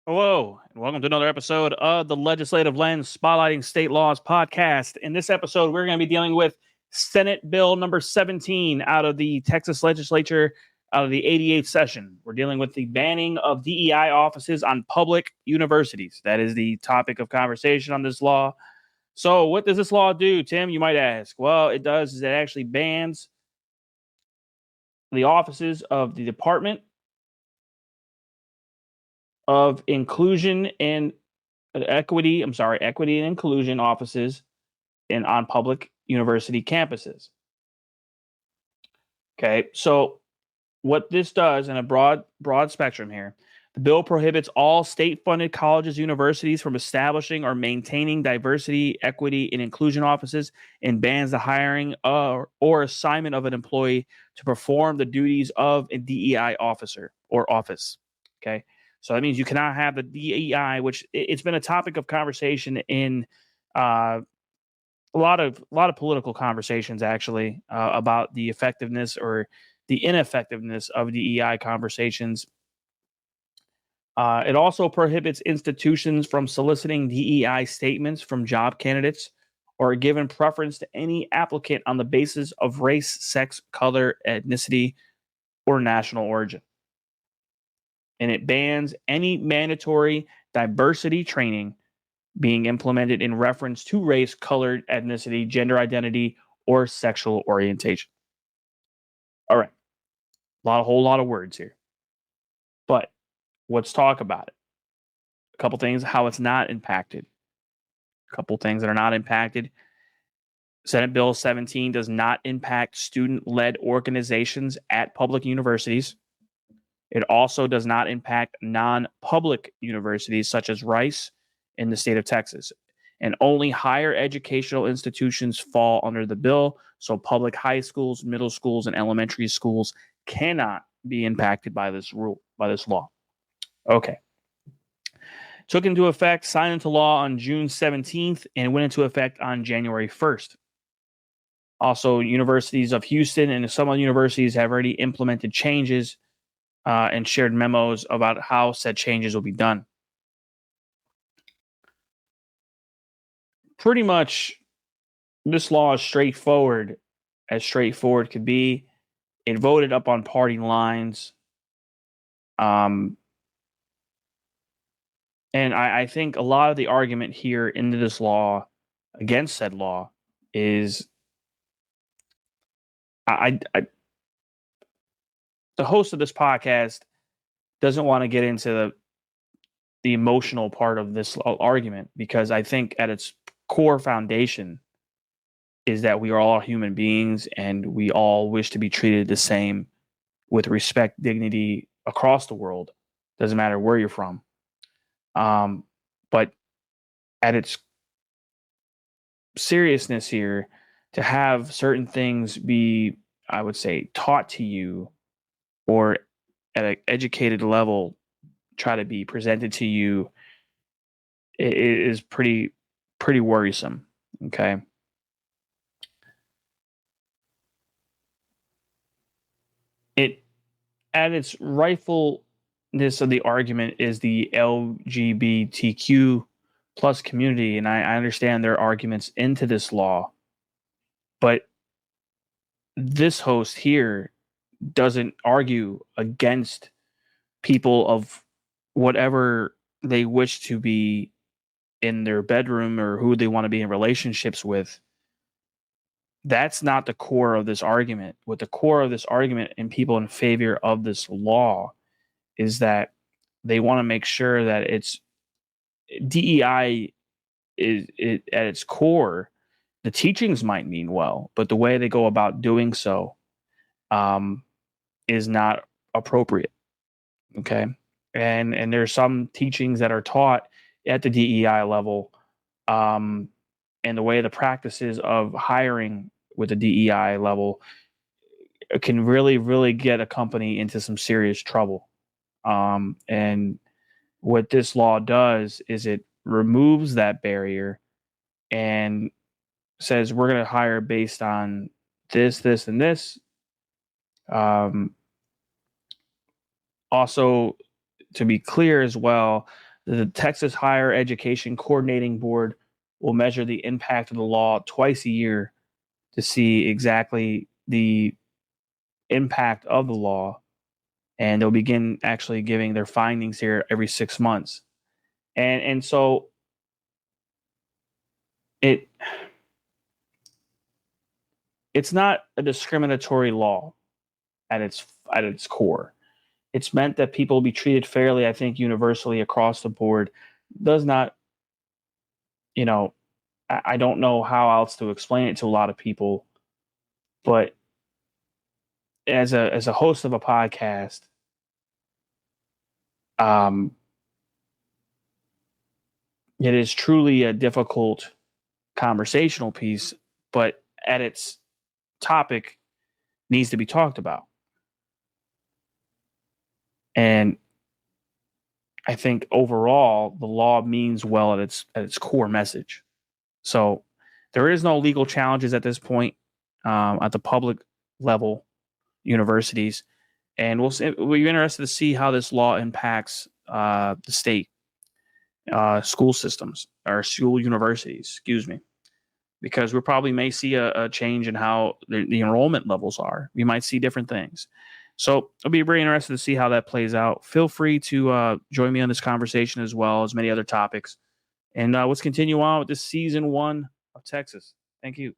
Hello, and welcome to another episode of the Legislative Lens Spotlighting State Laws podcast. In this episode, we're going to be dealing with Senate Bill number 17 out of the Texas legislature, out of the 88th session. We're dealing with the banning of DEI offices on public universities. That is the topic of conversation on this law. So what does this law do, Tim, you might ask? Well, it does is it actually bans the offices of the Department of Inclusion and Equity and Inclusion offices on public university campuses. Okay, so what this does in a broad spectrum here, the bill prohibits all state-funded colleges, universities from establishing or maintaining diversity, equity, and inclusion offices, and bans the hiring or assignment of an employee to perform the duties of a DEI officer or office. Okay. So that means you cannot have the DEI, which it's been a topic of conversation in a lot of political conversations, actually, about the effectiveness or the ineffectiveness of DEI conversations. It also prohibits institutions from soliciting DEI statements from job candidates or giving preference to any applicant on the basis of race, sex, color, ethnicity, or national origin. And it bans any mandatory diversity training being implemented in reference to race, color, ethnicity, gender identity, or sexual orientation. All right. A whole lot of words here. But let's talk about it. A couple things, how it's not impacted. A couple things that are not impacted. Senate Bill 17 does not impact student-led organizations at public universities. It also does not impact non-public universities such as Rice in the state of Texas. And only higher educational institutions fall under the bill. So public high schools, middle schools, and elementary schools cannot be impacted by this rule, by this law. Okay. Took into effect, signed into law on June 17th, and went into effect on January 1st. Also, universities of Houston and some other universities have already implemented changes and shared memos about how said changes will be done. Pretty much, this law is straightforward, as straightforward could be. It voted up on party lines. And I think a lot of the argument here into this law, against said law, is the host of this podcast doesn't want to get into the emotional part of this argument, because I think at its core foundation is that we are all human beings and we all wish to be treated the same with respect, dignity across the world. Doesn't matter where you're from. But at its seriousness here, to have certain things be, I would say, taught to you or at an educated level try to be presented to you, it is pretty worrisome. Okay. It, at its rightfulness of the argument, is the LGBTQ plus community, and I understand their arguments into this law, but this host here doesn't argue against people of whatever they wish to be in their bedroom or who they want to be in relationships with. That's not the core of this argument. What the core of this argument and people in favor of this law is that they want to make sure that it's DEI is at its core. The teachings might mean well, but the way they go about doing so is not appropriate. Okay. And there's some teachings that are taught at the DEI level, and the way the practices of hiring with the DEI level can really get a company into some serious trouble. And what this law does is it removes that barrier and says we're going to hire based on this, and this. Also, to be clear as well, The Texas Higher Education Coordinating Board will measure the impact of the law twice a year to see exactly the impact of the law, and they'll begin actually giving their findings here every 6 months. And so it's not a discriminatory law at its core. It's meant that people be treated fairly, I think, universally across the board. Does not, you know, I don't know how else to explain it to a lot of people, but as a host of a podcast, um, it is truly a difficult conversational piece, but at its topic needs to be talked about. And I think overall the law means well at its core message. So there is no legal challenges at this point at the public level universities, and we'll be interested to see how this law impacts the state school systems or school universities. Excuse me, because we probably may see a change in how the enrollment levels are. We might see different things. So I'll be very interested to see how that plays out. Feel free to join me on this conversation as well as many other topics. And let's continue on with this season 1 of Texas. Thank you.